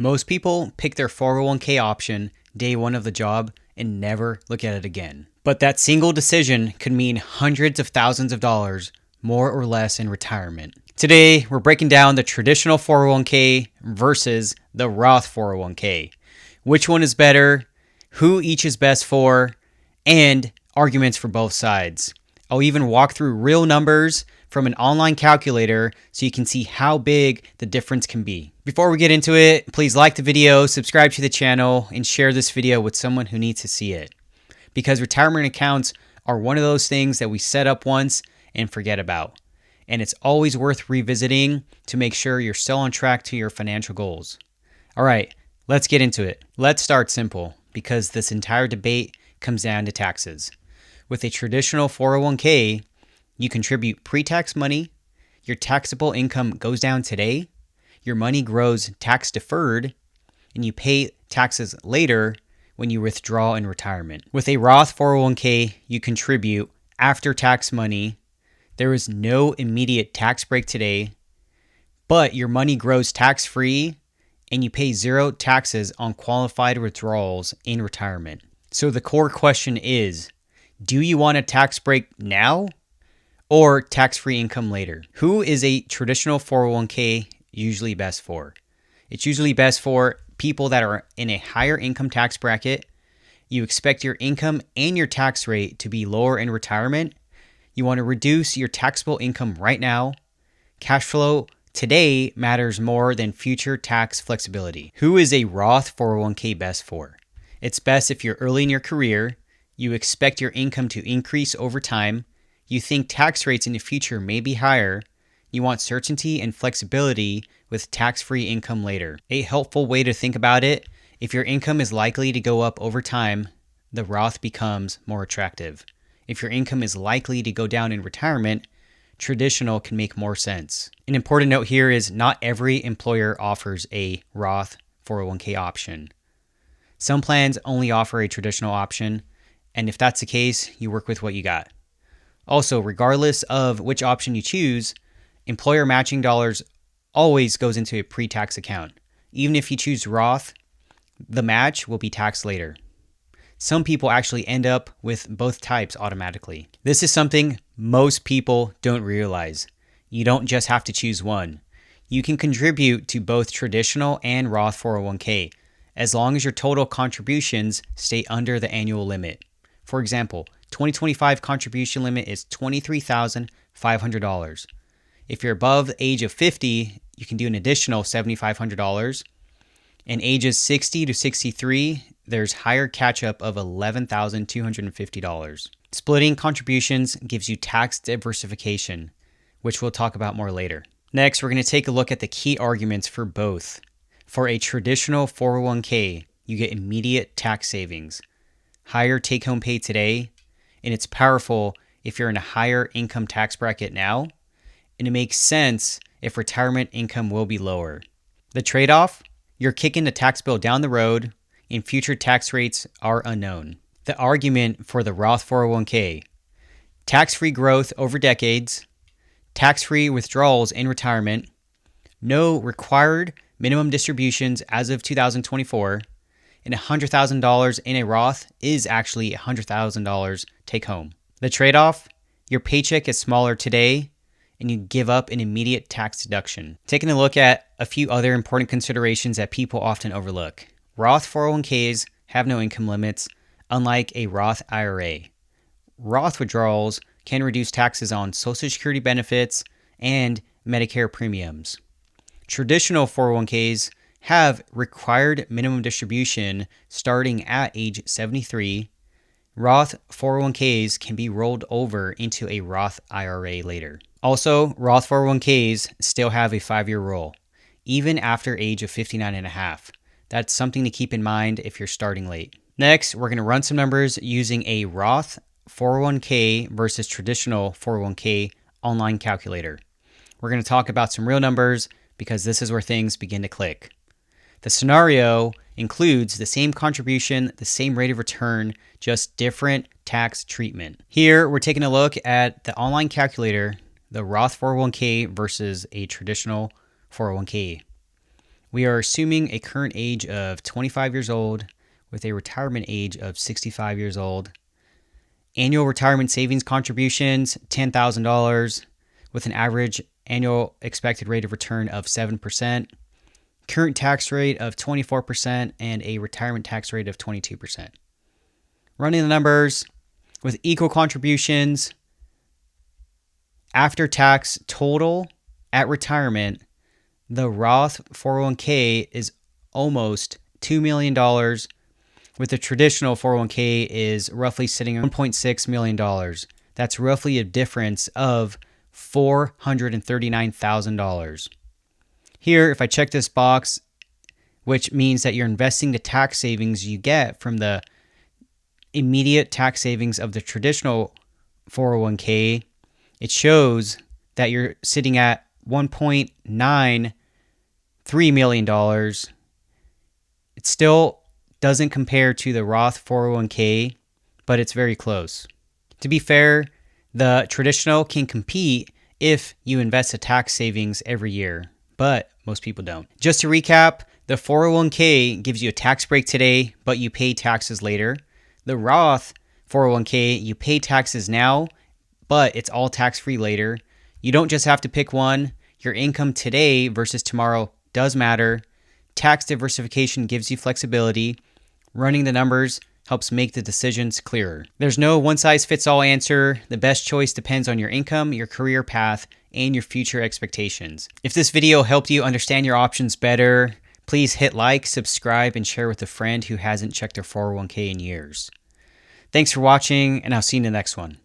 Most people pick their 401k option day one of the job and never look at it again. But that single decision could mean hundreds of thousands of dollars, more or less, in retirement. Today, we're breaking down the traditional 401k versus the Roth 401k. Which one is better, who each is best for, and arguments for both sides. I'll even walk through real numbers from an online calculator so you can see how big the difference can be. Before we get into it, please like the video, subscribe to the channel, and share this video with someone who needs to see it. Because retirement accounts are one of those things that we set up once and forget about. And it's always worth revisiting to make sure you're still on track to your financial goals. All right, let's get into it. Let's start simple, because this entire debate comes down to taxes. With a traditional 401k, you contribute pre-tax money, your taxable income goes down today, your money grows tax deferred, and you pay taxes later when you withdraw in retirement. With a Roth 401k, you contribute after-tax money. There is no immediate tax break today, but your money grows tax-free and you pay zero taxes on qualified withdrawals in retirement. So the core question is, do you want a tax break now or tax-free income later? Who is a traditional 401k usually best for? It's usually best for people that are in a higher income tax bracket. You expect your income and your tax rate to be lower in retirement. You want to reduce your taxable income right now. Cash flow today matters more than future tax flexibility. Who is a Roth 401k best for? It's best if you're early in your career. You expect your income to increase over time. You think tax rates in the future may be higher. You want certainty and flexibility with tax-free income later. A helpful way to think about it, if your income is likely to go up over time, the Roth becomes more attractive. If your income is likely to go down in retirement, traditional can make more sense. An important note here is not every employer offers a Roth 401k option. Some plans only offer a traditional option, and if that's the case, you work with what you got. Also, regardless of which option you choose, employer matching dollars always goes into a pre-tax account. Even if you choose Roth, the match will be taxed later. Some people actually end up with both types automatically. This is something most people don't realize. You don't just have to choose one. You can contribute to both traditional and Roth 401k, as long as your total contributions stay under the annual limit. For example, 2025 contribution limit is $23,500. If you're above the age of 50, you can do an additional $7,500. And ages 60 to 63, there's higher catch-up of $11,250. Splitting contributions gives you tax diversification, which we'll talk about more later. Next, we're going to take a look at the key arguments for both. For a traditional 401k, you get immediate tax savings, higher take-home pay today, and it's powerful if you're in a higher income tax bracket now, and it makes sense if retirement income will be lower. The trade-off? You're kicking the tax bill down the road, and future tax rates are unknown. The argument for the Roth 401k: tax-free growth over decades, tax-free withdrawals in retirement, no required minimum distributions as of 2024, and $100,000 in a Roth is actually $100,000 take home. The trade-off? Your paycheck is smaller today, and you give up an immediate tax deduction. Taking a look at a few other important considerations that people often overlook. Roth 401ks have no income limits, unlike a Roth IRA. Roth withdrawals can reduce taxes on Social Security benefits and Medicare premiums. Traditional 401ks have required minimum distribution starting at age 73. Roth 401ks can be rolled over into a Roth IRA later. Also, Roth 401ks still have a 5-year roll, even after age of 59 and a half. That's something to keep in mind if you're starting late. Next, we're going to run some numbers using a Roth 401k versus traditional 401k online calculator. We're going to talk about some real numbers because this is where things begin to click. The scenario includes the same contribution, the same rate of return, just different tax treatment. Here, we're taking a look at the online calculator, the Roth 401k versus a traditional 401k. We are assuming a current age of 25 years old with a retirement age of 65 years old. Annual retirement savings contributions, $10,000 with an average annual expected rate of return of 7%. Current tax rate of 24% and a retirement tax rate of 22%. Running the numbers with equal contributions, after tax total at retirement, the Roth 401k is almost $2 million, with the traditional 401k is roughly sitting at $1.6 million. That's roughly a difference of $439,000. Here, if I check this box, which means that you're investing the tax savings you get from the immediate tax savings of the traditional 401k, it shows that you're sitting at $1.93 million. It still doesn't compare to the Roth 401k, but it's very close. To be fair, the traditional can compete if you invest the tax savings every year, but most people don't. Just to recap, the 401k gives you a tax break today, but you pay taxes later. The Roth 401k, you pay taxes now, but it's all tax-free later. You don't just have to pick one. Your income today versus tomorrow does matter. Tax diversification gives you flexibility. Running the numbers helps make the decisions clearer. There's no one-size-fits-all answer. The best choice depends on your income, your career path, and your future expectations. If this video helped you understand your options better, please hit like, subscribe, and share with a friend who hasn't checked their 401k in years. Thanks for watching, and I'll see you in the next one.